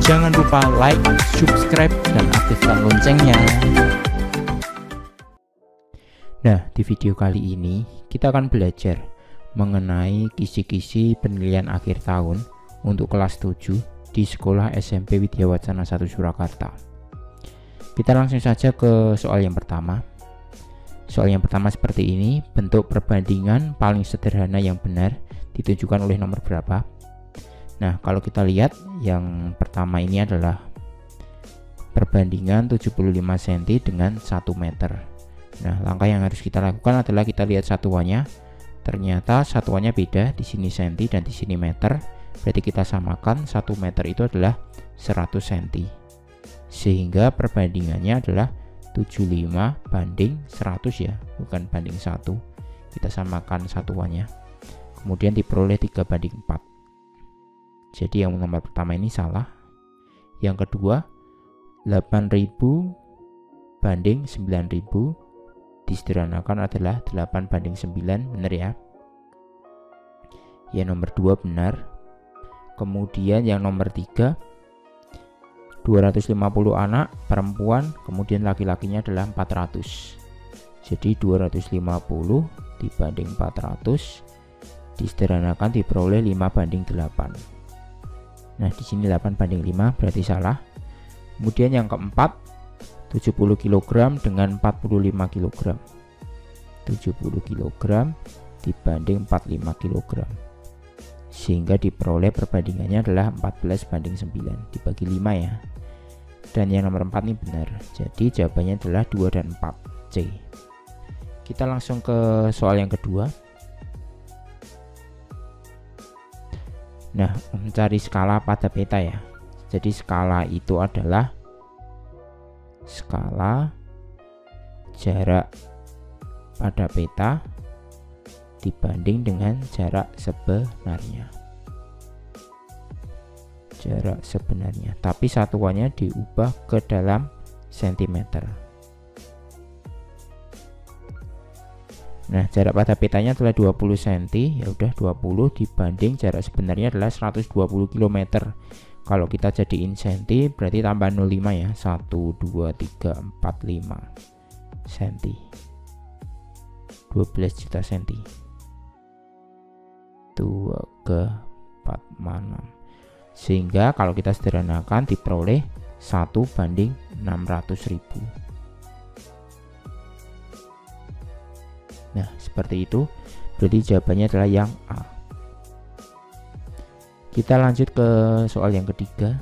Jangan lupa like, subscribe, dan aktifkan loncengnya. Nah, di video kali ini kita akan belajar mengenai kisi-kisi penilaian akhir tahun untuk kelas 7 di Sekolah SMP Widyawacana 1 Surakarta. Kita langsung saja ke soal yang pertama. Soal yang pertama seperti ini, bentuk perbandingan paling sederhana yang benar ditunjukkan oleh nomor berapa. Nah, kalau kita lihat yang pertama ini adalah perbandingan 75 cm dengan 1 meter. Nah, langkah yang harus kita lakukan adalah kita lihat satuannya. Ternyata satuannya beda, di sini cm dan di sini meter. Berarti kita samakan 1 meter itu adalah 100 cm. Sehingga perbandingannya adalah 75 banding 100 ya, bukan banding 1. Kita samakan satuannya. Kemudian diperoleh 3 banding 4. Jadi yang nomor pertama ini salah. Yang kedua 8000 banding 9000 disederhanakan adalah 8 banding 9, benar ya. Yang nomor 2 benar. Kemudian yang nomor 3 250 anak perempuan, kemudian laki-lakinya adalah 400. Jadi 250 dibanding 400 disederhanakan diperoleh 5 banding 8. Nah, di sini 8 banding 5 berarti salah. Kemudian yang keempat 70 kg dengan 45 kg. 70 kg dibanding 45 kg. Sehingga diperoleh perbandingannya adalah 14 banding 9 dibagi 5 ya. Dan yang nomor 4 ini benar. Jadi jawabannya adalah 2 dan 4 C. Kita langsung ke soal yang kedua. Nah, mencari skala pada peta ya. Jadi skala itu adalah skala jarak pada peta dibanding dengan jarak sebenarnya. Jarak sebenarnya, tapi satuannya diubah ke dalam sentimeter. Nah, jarak pada petanya adalah 20 cm, ya udah 20 dibanding jarak sebenarnya adalah 120 km. Kalau kita jadiin cm berarti tambah 05 ya. 1 2 3 4 5 cm. 12 juta cm. 2 ke 4 6. Sehingga kalau kita sederhanakan diperoleh 1 banding 600.000. Nah, seperti itu. Berarti jawabannya adalah yang A. Kita lanjut ke soal yang ketiga.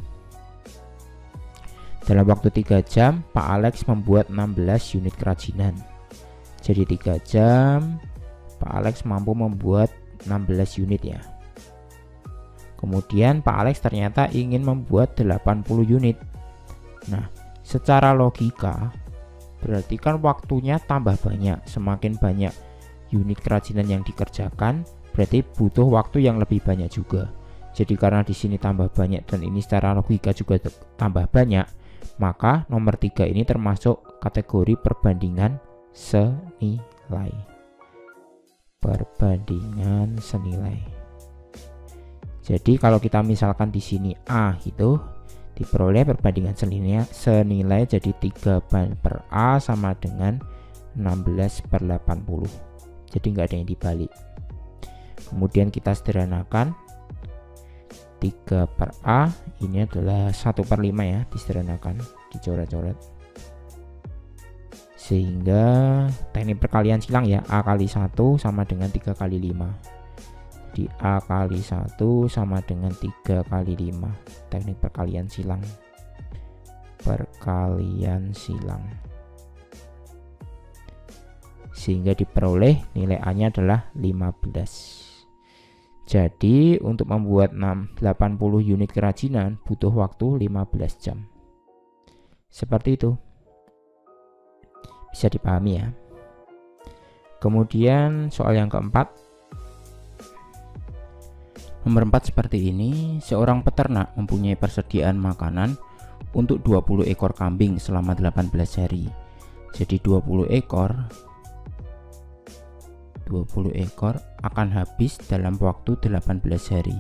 Dalam waktu 3 jam, Pak Alex membuat 16 unit kerajinan. Jadi 3 jam, Pak Alex mampu membuat 16 unit ya. Kemudian Pak Alex ternyata ingin membuat 80 unit. Nah, secara logika berarti kan waktunya tambah banyak. Semakin banyak unit kerajinan yang dikerjakan, berarti butuh waktu yang lebih banyak juga. Jadi karena di sini tambah banyak dan ini secara logika juga tambah banyak, maka nomor 3 ini termasuk kategori perbandingan senilai. Perbandingan senilai. Jadi kalau kita misalkan di sini A itu diperoleh perbandingan senilai jadi 3 per A sama dengan 16/80. Jadi nggak ada yang dibalik. Kemudian kita sederhanakan 3 per A ini adalah 1/5 ya, disederhanakan, dicoret-coret. Sehingga teknik perkalian silang ya, A kali 1 sama dengan 3 kali 5. Jadi A kali 1 sama dengan 3 kali 5. Teknik perkalian silang. Perkalian silang. Sehingga diperoleh nilai A-nya adalah 15. Jadi untuk membuat 80 unit kerajinan butuh waktu 15 jam. Seperti itu. Bisa dipahami ya. Kemudian soal yang keempat. Nomor 4 seperti ini. Seorang peternak mempunyai persediaan makanan untuk 20 ekor kambing selama 18 hari. Jadi 20 ekor akan habis dalam waktu 18 hari.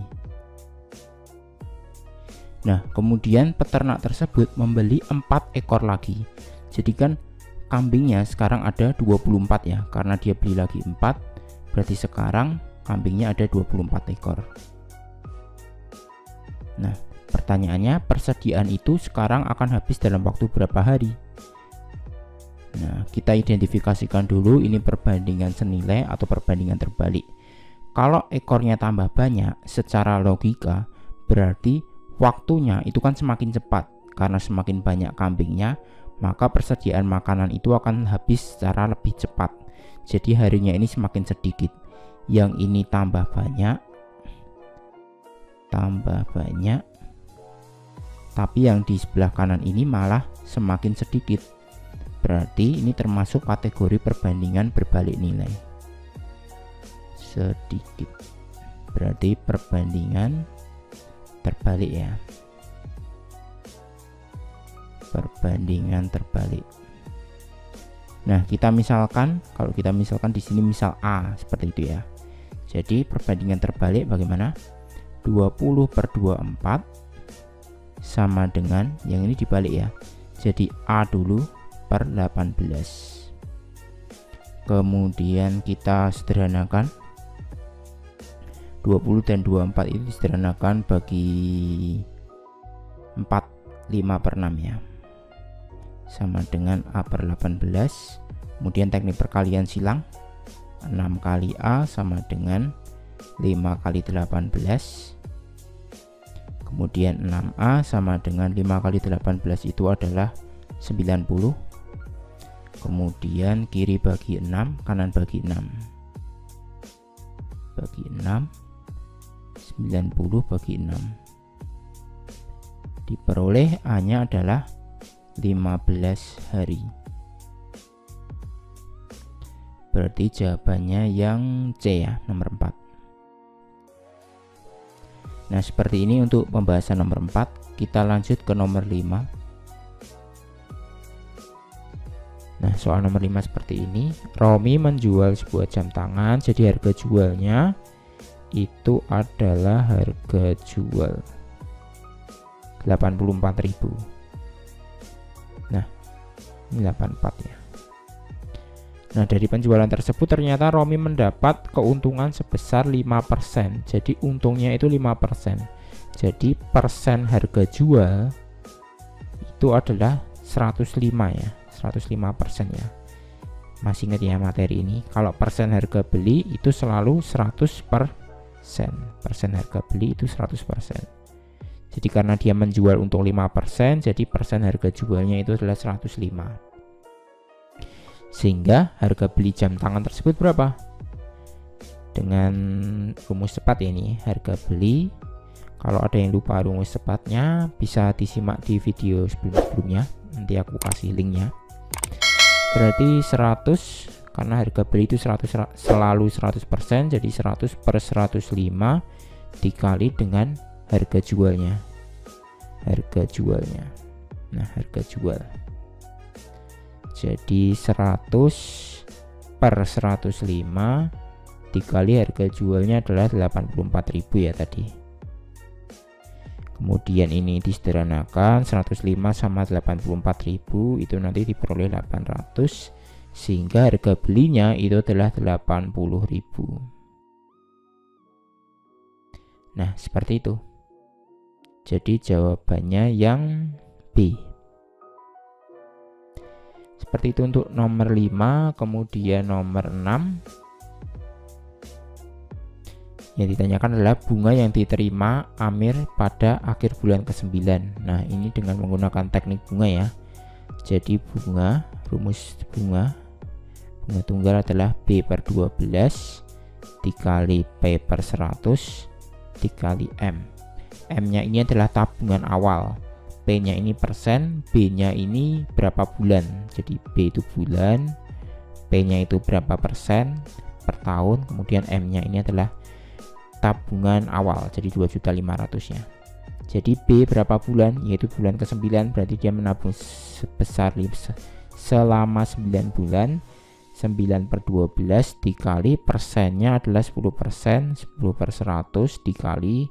Nah, kemudian peternak tersebut membeli 4 ekor lagi. Jadi kan kambingnya sekarang ada 24 ya, karena dia beli lagi 4, berarti sekarang kambingnya ada 24 ekor. Nah, pertanyaannya, persediaan itu sekarang akan habis dalam waktu berapa hari? Nah, kita identifikasikan dulu ini perbandingan senilai atau perbandingan terbalik. Kalau ekornya tambah banyak, secara logika berarti waktunya itu kan semakin cepat, karena semakin banyak kambingnya, maka persediaan makanan itu akan habis secara lebih cepat. Jadi harinya ini semakin sedikit. Yang ini tambah banyak, tapi yang di sebelah kanan ini malah semakin sedikit. Berarti ini termasuk kategori perbandingan berbalik nilai. Sedikit. Berarti perbandingan terbalik ya. Perbandingan terbalik. Nah, kita misalkan, kalau kita misalkan di sini misal A seperti itu ya. Jadi perbandingan terbalik bagaimana? 20/24 sama dengan yang ini dibalik ya. Jadi A dulu per 18. Kemudian kita sederhanakan. 20 dan 24 itu disederhanakan bagi 4, 5/6 ya, sama dengan A per 18. Kemudian teknik perkalian silang, 6 kali A sama dengan 5 kali 18. Kemudian 6A sama dengan 5 kali 18 itu adalah 90. Kemudian kiri bagi 6, kanan bagi 6. Bagi 6, 90 bagi 6. Diperoleh A-nya adalah 15 hari. Berarti jawabannya yang C ya, nomor 4. Nah, seperti ini untuk pembahasan nomor 4. Kita lanjut ke nomor 5. Nah, soal nomor 5 seperti ini. Romi menjual sebuah jam tangan, jadi harga jualnya itu adalah harga jual 84.000. Nah, ini 84 ya. Nah, dari penjualan tersebut ternyata Romi mendapat keuntungan sebesar 5%. Jadi untungnya itu 5%. Jadi persen harga jual itu adalah 105 ya. 105% ya. Masih ingat ya materi ini. Kalau persen harga beli itu selalu 100%. Persen harga beli itu 100%. Jadi karena dia menjual untung 5%, jadi persen harga jualnya itu adalah 105. Sehingga harga beli jam tangan tersebut berapa? Dengan rumus cepat ya ini, harga beli. Kalau ada yang lupa rumus cepatnya bisa disimak di video sebelum-sebelumnya. Nanti aku kasih linknya. Berarti 100, karena harga beli itu 100, selalu 100%, jadi 100 per 105 dikali dengan harga jualnya. Harga jualnya. Nah, harga jual. Jadi 100 per 105 dikali harga jualnya adalah 84.000 ya tadi. Kemudian ini disederhanakan, 105 sama 84.000 itu nanti diperoleh 800, sehingga harga belinya itu adalah 80.000. Nah, seperti itu. Jadi jawabannya yang B. Seperti itu untuk nomor 5. Kemudian nomor 6 yang ditanyakan adalah bunga yang diterima Amir pada akhir bulan ke-9. Nah, ini dengan menggunakan teknik bunga ya. Jadi bunga, rumus bunga tunggal adalah B per 12 dikali P per 100 dikali M. M-nya ini adalah tabungan awal, P-nya ini persen, B-nya ini berapa bulan. Jadi B itu bulan, P-nya itu berapa persen per tahun, kemudian M-nya ini adalah tabungan awal, jadi 2.500.000 nya. Jadi B berapa bulan, yaitu bulan ke-9, berarti dia menabung sebesar selama 9 bulan. 9 per 12 dikali persennya adalah 10%, 10 per 100 dikali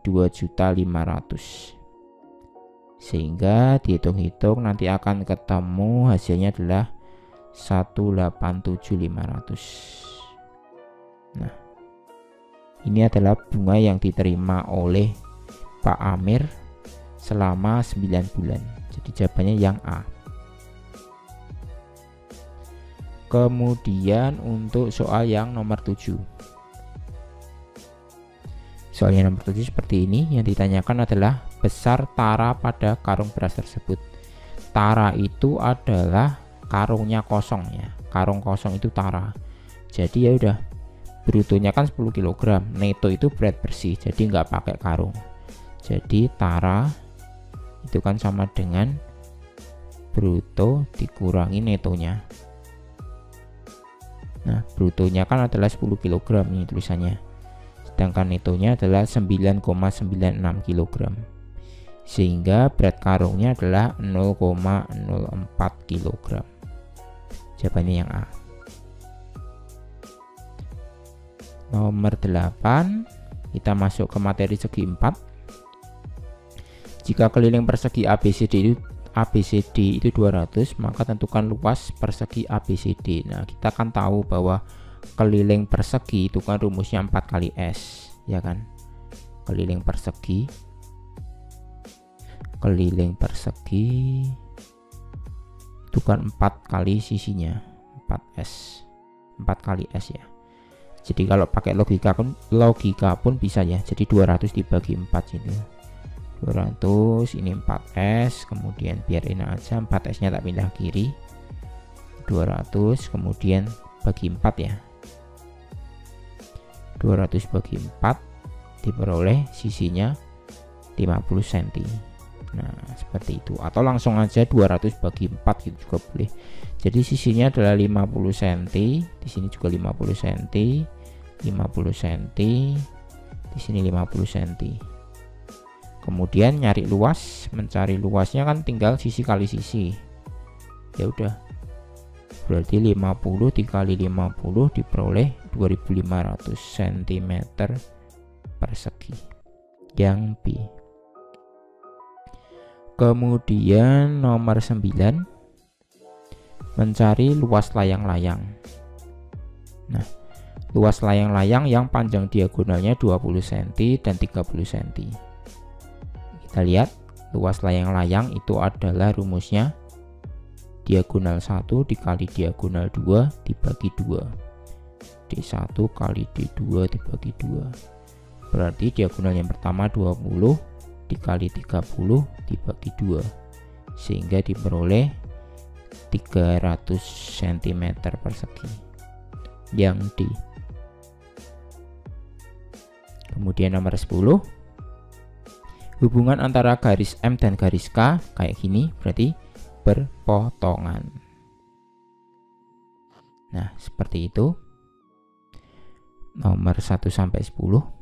2.500.000. sehingga dihitung-hitung nanti akan ketemu hasilnya adalah 187.500. Nah, ini adalah bunga yang diterima oleh Pak Amir selama 9 bulan. Jadi jawabannya yang A. Kemudian untuk soal yang nomor 7. Soal yang nomor 7 seperti ini. Yang ditanyakan adalah besar tara pada karung beras tersebut. Tara itu adalah karungnya kosong ya. Karung kosong itu tara. Jadi ya udah, brutonya kan 10 kg, neto itu berat bersih, jadi nggak pakai karung. Jadi tara itu kan sama dengan bruto dikurangi netonya. Nah, brutonya kan adalah 10 kg nih tulisannya, sedangkan netonya adalah 9,96 kg, sehingga berat karungnya adalah 0,04 kg. Jawabannya yang A. Nomor 8, kita masuk ke materi segi 4. Jika keliling persegi ABCD itu 200, maka tentukan luas persegi ABCD. Nah, kita kan tahu bahwa keliling persegi itu kan rumusnya 4 kali S, ya kan? Keliling persegi itu kan 4 kali sisinya, 4S, 4 kali S ya. Jadi kalau pakai logika pun bisa ya. Jadi 200 dibagi 4 gitu. 200 ini 4S, kemudian biar ini aja 4S nya tak pindah kiri. 200 kemudian bagi 4 ya. 200 bagi 4 diperoleh sisinya 50 cm. Nah, seperti itu. Atau langsung aja 200 bagi 4 gitu juga boleh. Jadi sisinya adalah 50 cm, di sini juga 50 cm, 50 cm, di sini 50 cm. Kemudian nyari luas, mencari luasnya kan tinggal sisi kali sisi. Ya udah. Berarti 50 dikali 50 diperoleh 2500 cm persegi. Yang B. Kemudian nomor 9, mencari luas layang-layang. Nah, luas layang-layang yang panjang diagonalnya 20 cm dan 30 cm. Kita lihat luas layang-layang itu adalah rumusnya diagonal 1 dikali diagonal 2 dibagi 2. D1 kali D2 dibagi 2. Berarti diagonal yang pertama 20 dikali 30 dibagi 2, sehingga diperoleh 300 cm persegi. Yang D. Kemudian nomor 10, hubungan antara garis M dan garis K kayak gini, berarti berpotongan. Nah, seperti itu. Nomor 1 sampai 10.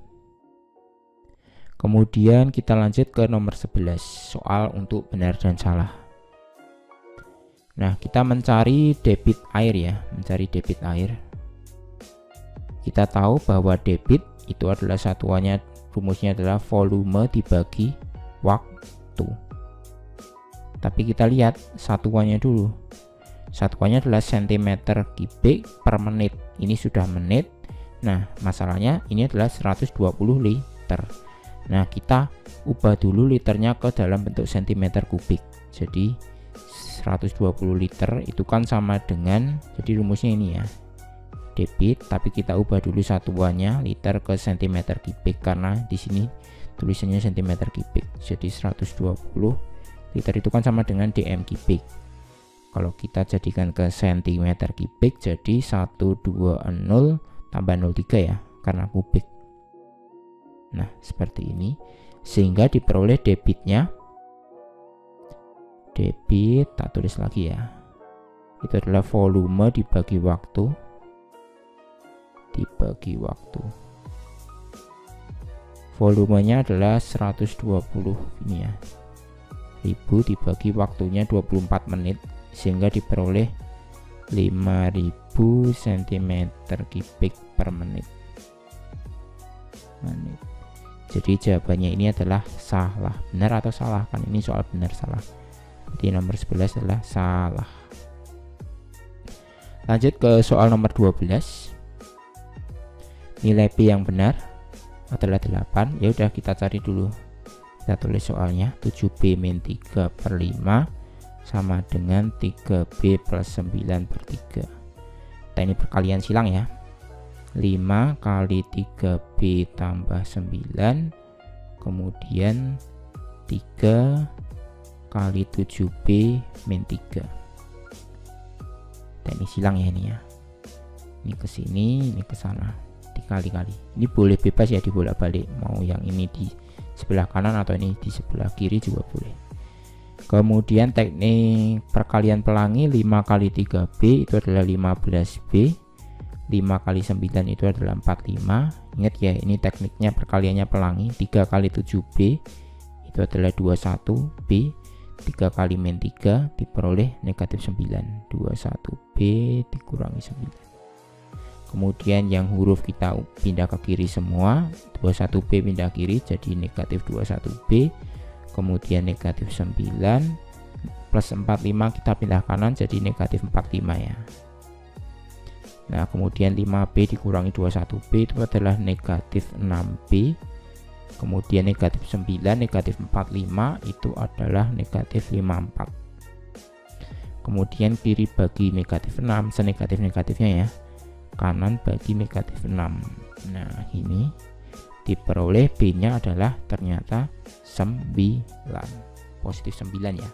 Kemudian kita lanjut ke nomor 11, soal untuk benar dan salah. Nah, kita mencari debit air ya, mencari debit air. Kita tahu bahwa debit itu adalah satuannya, rumusnya adalah volume dibagi waktu. Tapi kita lihat satuannya dulu. Satuannya adalah cm kubik per menit. Ini sudah menit. Nah, masalahnya ini adalah 120 liter. Nah, kita ubah dulu liternya ke dalam bentuk cm kubik. Jadi 120 liter itu kan sama dengan, jadi rumusnya ini ya, debit, tapi kita ubah dulu satuannya liter ke cm kubik karena di sini tulisannya cm kubik. Jadi 120 liter itu kan sama dengan dm kubik. Kalau kita jadikan ke cm kubik jadi 120 tambah 03 ya, karena kubik. Nah, seperti ini, sehingga diperoleh debitnya, debit tak tulis lagi ya, itu adalah volume dibagi waktu, volumenya adalah 120 ini ya, 1000 dibagi waktunya 24 menit, sehingga diperoleh 5000 cm kubik per menit. Jadi jawabannya ini adalah salah. Benar atau salah? Kan ini soal benar salah. Jadi nomor 11 adalah salah. Lanjut ke soal nomor 12. Nilai B yang benar adalah 8. Ya udah, kita cari dulu. Kita tulis soalnya. 7B min 3 per 5 sama dengan 3B plus 9 per 3. Kita ini perkalian silang ya. 5 kali 3B tambah 9, kemudian 3 kali 7B min 3. Kita ini silang ya ini ya. Ini ke sini, ini ke sana. Dikali-kali. Ini boleh bebas ya, dibolak-balik. Mau yang ini di sebelah kanan atau ini di sebelah kiri juga boleh. Kemudian teknik perkalian pelangi, 5 kali 3B itu adalah 15B. 5 kali 9 itu adalah 45. Ingat ya, ini tekniknya perkaliannya pelangi. 3 kali 7B itu adalah 21B. 3 kali min 3 diperoleh negatif 9. 21B dikurangi 9. Kemudian yang huruf kita pindah ke kiri semua. 21B pindah kiri jadi negatif 21B. Kemudian negatif 9 plus 45 kita pindah kanan jadi negatif 45 ya. Nah, kemudian 5B dikurangi 21B itu adalah negatif 6B. Kemudian negatif 9, negatif 45 itu adalah negatif 54. Kemudian kiri bagi negatif 6, senegatif-negatifnya ya. Kanan bagi negatif 6. Nah, ini diperoleh B-nya adalah ternyata 9. Positif 9 ya.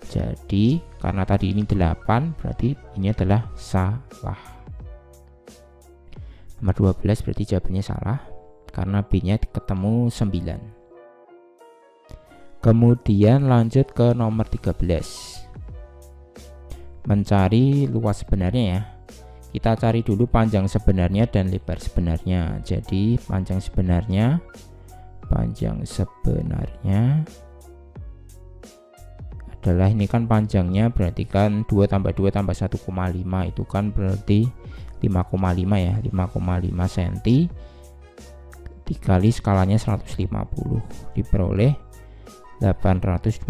Jadi karena tadi ini 8, berarti ini adalah salah. Nomor 12 berarti jawabannya salah karena B-nya ketemu 9. Kemudian lanjut ke nomor 13. Mencari luas sebenarnya ya. Kita cari dulu panjang sebenarnya dan lebar sebenarnya. Jadi panjang sebenarnya adalah ini kan panjangnya berarti kan 2 tambah 2 tambah 1,5 itu kan berarti 5,5 ya, 5,5 cm dikali skalanya 150 diperoleh 825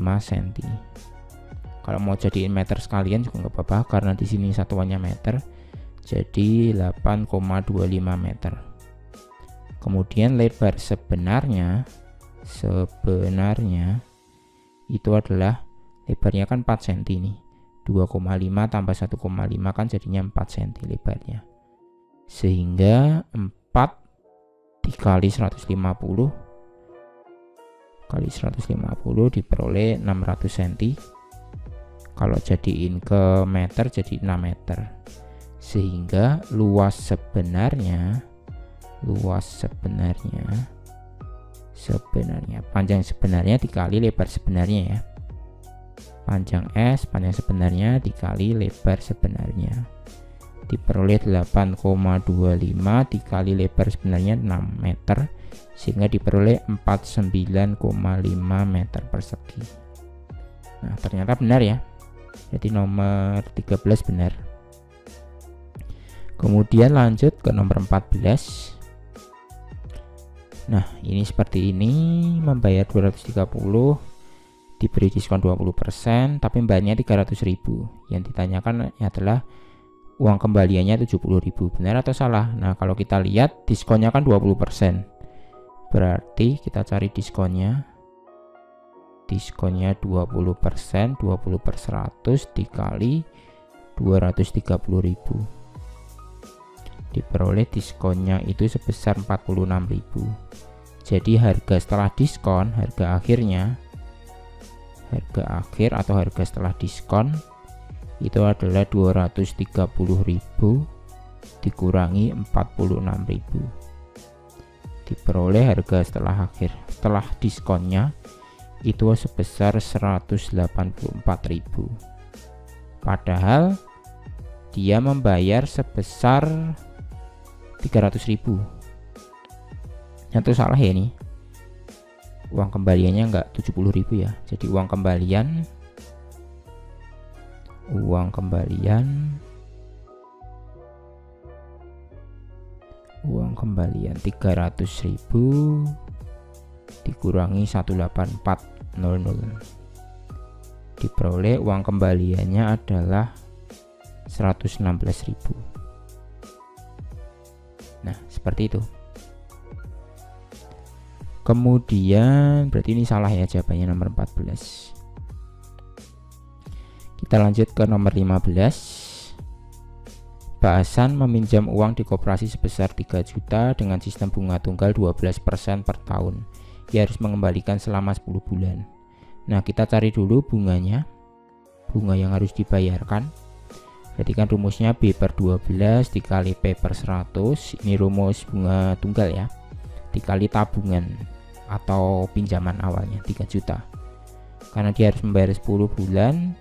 cm. Kalau mau jadiin meter sekalian juga nggak apa-apa karena di sini satuannya meter, jadi 8,25 meter. Kemudian lebar sebenarnya itu adalah lebarnya kan 4 cm nih. 2,5 tambah 1,5 kan jadinya 4 cm lebarnya. Sehingga 4 dikali 150 kali 150 diperoleh 600 cm. Kalau jadiin ke meter jadi 6 meter. Sehingga luas sebenarnya panjang sebenarnya dikali lebar sebenarnya ya. Panjang S, panjang sebenarnya dikali lebar sebenarnya diperoleh 8,25 dikali lebar sebenarnya 6 meter sehingga diperoleh 49,5 meter persegi. Nah, ternyata benar ya. Jadi nomor 13 benar. Kemudian lanjut ke nomor 14. Nah, ini seperti ini, membayar 230, diberi diskon 20%, tapi bayarnya 300.000. Yang ditanyakan adalah uang kembaliannya 70.000. Benar atau salah? Nah, kalau kita lihat diskonnya kan 20%. Berarti kita cari diskonnya. Diskonnya 20%, 20 per 100 dikali 230.000. Diperoleh diskonnya itu sebesar 46.000. Jadi harga setelah diskon, harga akhir atau harga setelah diskon itu adalah 230.000 dikurangi 46.000. Diperoleh harga setelah diskonnya itu sebesar 184.000. Padahal dia membayar sebesar 300.000. Itu salah ya ini. Uang kembaliannya enggak 70.000 ya. Jadi uang kembalian uang kembalian 300.000 dikurangi 18400, diperoleh uang kembaliannya adalah 116.000. Nah, seperti itu. Kemudian berarti ini salah ya, jawabannya nomor 14. Kita lanjut ke nomor 15. Pak Hasan meminjam uang di koperasi sebesar 3 juta dengan sistem bunga tunggal 12% per tahun. Ia harus mengembalikan selama 10 bulan. Nah, kita cari dulu bunganya. Bunga yang harus dibayarkan. Berarti kan rumusnya B per 12 dikali P per 100. Ini rumus bunga tunggal ya. Dikali tabungan atau pinjaman awalnya 3 juta. Karena dia harus membayar 10 bulan,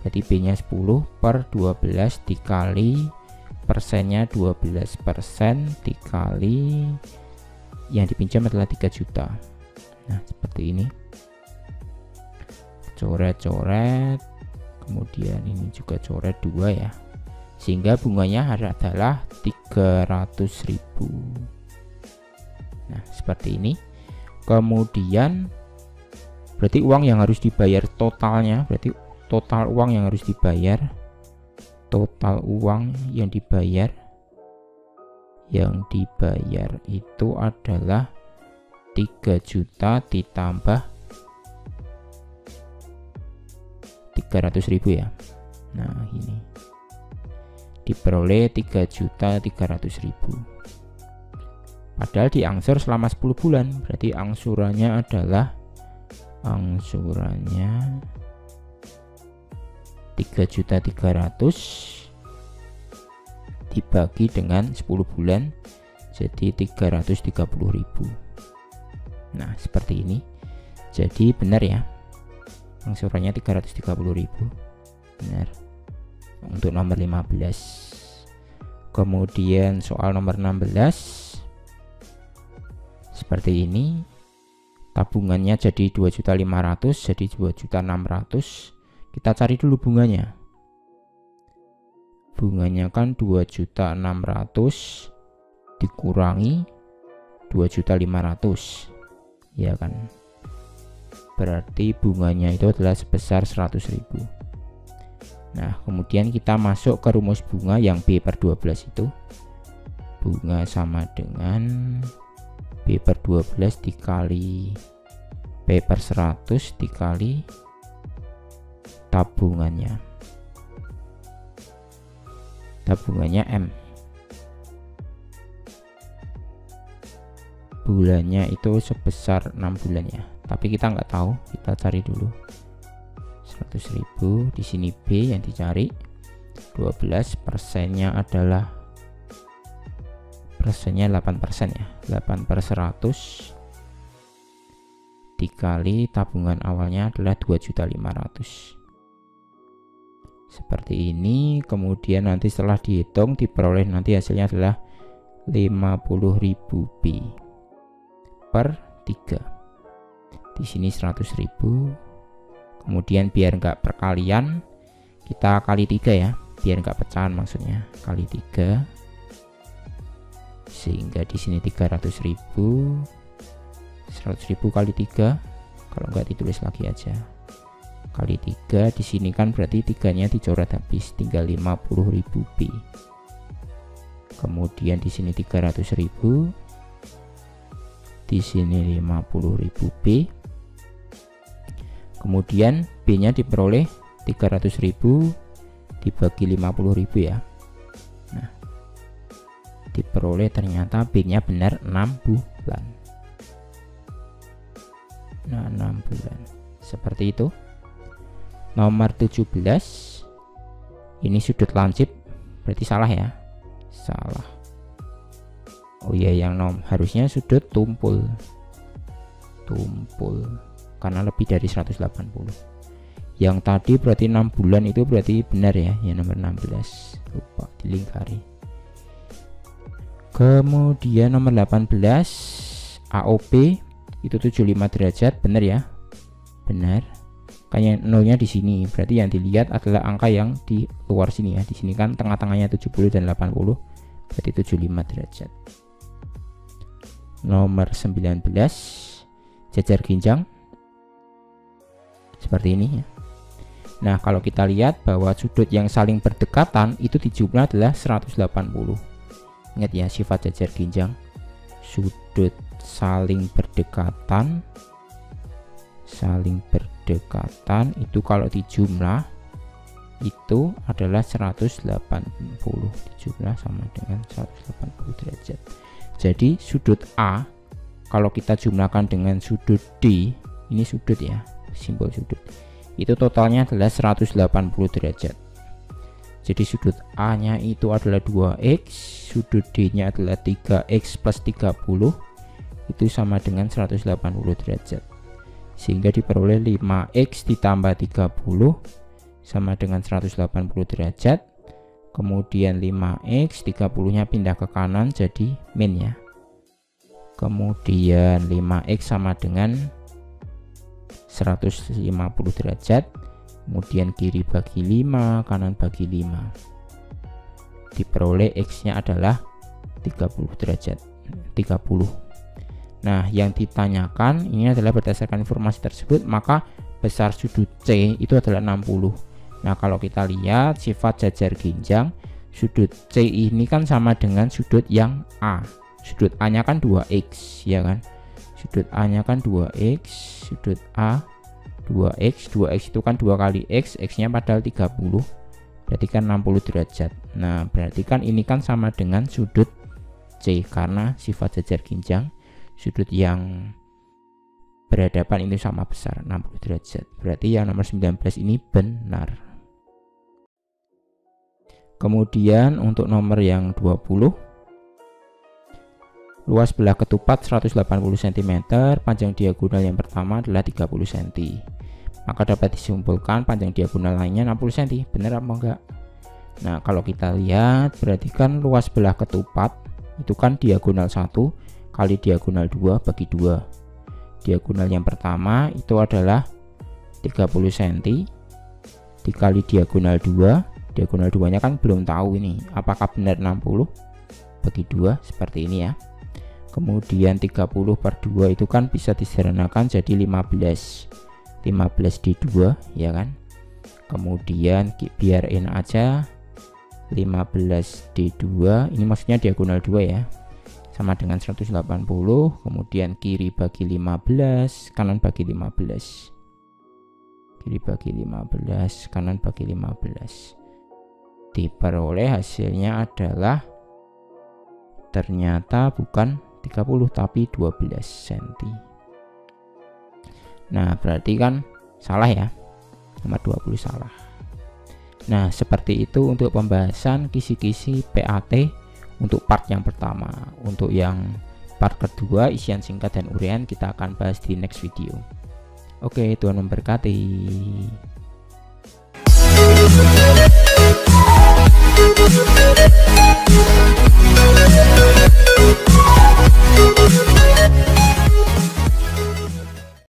berarti B nya 10 per 12 dikali persennya 12% dikali yang dipinjam adalah 3 juta. Nah, seperti ini. Coret-coret, kemudian ini juga coret 2 ya. Sehingga bunganya adalah 300.000. Nah, seperti ini. Kemudian berarti uang yang harus dibayar totalnya, berarti total uang yang harus dibayar, total uang yang dibayar itu adalah 3 juta ditambah 300.000 ya. Nah, ini diperoleh 3.300.000. Padahal diangsur selama 10 bulan, berarti angsurannya adalah 3.300.000 dibagi dengan 10 bulan jadi 330.000. Nah, seperti ini. Jadi benar ya, angsurannya 330.000. Benar untuk nomor 15. Kemudian soal nomor 16 seperti ini. Tabungannya jadi 2.500.000 jadi 2.600.000. Kita cari dulu bunganya. Bunganya kan 2.600.000 dikurangi 2.500.000, ya kan? Berarti bunganya itu adalah sebesar 100.000. Nah, kemudian kita masuk ke rumus bunga yang B per 12 itu. Bunga sama dengan B per 12 dikali P per 100 dikali tabungannya. Tabungannya M. Bulannya itu sebesar 6 bulan ya. Tapi kita nggak tahu, kita cari dulu. 100.000 di sini B yang dicari. 12 persennya adalah persennya 8% ya. 8 per 100 dikali tabungan awalnya adalah 2.500.000. Seperti ini. Kemudian nanti setelah dihitung diperoleh nanti hasilnya adalah 50.000 B per 3. Di sini 100.000. Kemudian biar enggak perkalian kita kali 3 ya, biar enggak pecahan maksudnya, kali 3. Sehingga di sini 300.000. 100.000 kali 3, kalau enggak ditulis lagi aja kali 3. Di sini kan berarti 3-nya dicoret habis, tinggal 50.000 B. Kemudian di sini 300.000, di sini 50.000 B. Kemudian B-nya diperoleh 300.000 dibagi 50.000 ya. Nah, diperoleh ternyata B-nya benar 6 bulan. Nah, 6 bulan. Seperti itu. Nomor 17. Ini sudut lancip, berarti salah ya. Salah. Oh iya, yang harusnya sudut tumpul. Tumpul. Karena lebih dari 180. Yang tadi berarti 6 bulan itu berarti benar ya, yang nomor 16. Lupa dilingkari. Kemudian nomor 18 AOP itu 75 derajat, benar ya? Benar. Kayak nolnya di sini, berarti yang dilihat adalah angka yang di luar sini ya. Di sini kan tengah-tengahnya 70 dan 80, berarti 75 derajat. nomor 19 jajar ginjang seperti ini ya. Nah, kalau kita lihat bahwa sudut yang saling berdekatan itu dijumlah adalah 180. Ingat ya, sifat jajar ginjang, sudut saling berdekatan itu kalau dijumlah itu adalah 180, dijumlah sama dengan 180 derajat. Jadi sudut A kalau kita jumlahkan dengan sudut D, ini sudut ya, simbol sudut, itu totalnya adalah 180 derajat. Jadi sudut A nya itu adalah 2x, sudut D nya adalah 3x plus 30, itu sama dengan 180 derajat, sehingga diperoleh 5x ditambah 30 sama dengan 180 derajat. Kemudian 5x, 30 nya pindah ke kanan jadi min ya. Kemudian 5x sama dengan 150 derajat, kemudian kiri bagi 5, kanan bagi 5, diperoleh x nya adalah 30 derajat, 30. Nah, yang ditanyakan ini adalah berdasarkan informasi tersebut maka besar sudut C itu adalah 60. Nah, kalau kita lihat sifat jajar ginjang, sudut C ini kan sama dengan sudut yang A. Sudut A nya kan 2x ya kan, sudut A nya kan 2x, sudut A 2x, 2x itu kan 2 kali x, x nya padahal 30, berarti kan 60 derajat. Nah, berarti kan ini kan sama dengan sudut C, karena sifat jajar ginjang sudut yang berhadapan itu sama besar, 60 derajat. Berarti yang nomor 19 ini benar. Kemudian untuk nomor yang 20, luas belah ketupat 180 cm, panjang diagonal yang pertama adalah 30 cm. Maka dapat disimpulkan panjang diagonal lainnya 60 cm. Benar apa enggak? Nah, kalau kita lihat berarti kan luas belah ketupat itu kan diagonal 1 kali diagonal 2 bagi 2. Diagonal yang pertama itu adalah 30 cm dikali diagonal 2. Diagonal 2 nya kan belum tahu ini apakah benar 60 bagi 2 seperti ini ya. Kemudian 30 per 2 itu kan bisa disederhanakan jadi 15 di 2 ya kan. Kemudian biar enak aja 15 di 2, ini maksudnya diagonal 2 ya, sama dengan 180. Kemudian kiri bagi 15, kanan bagi 15, kiri bagi 15, kanan bagi 15, diperoleh hasilnya adalah ternyata bukan 30 tapi 12 cm. Nah, berarti kan salah ya, nomor 20 salah. Nah, seperti itu untuk pembahasan kisi-kisi PAT untuk part yang pertama. Untuk yang part kedua, isian singkat dan uraian, kita akan bahas di next video. Oke, Tuhan memberkati.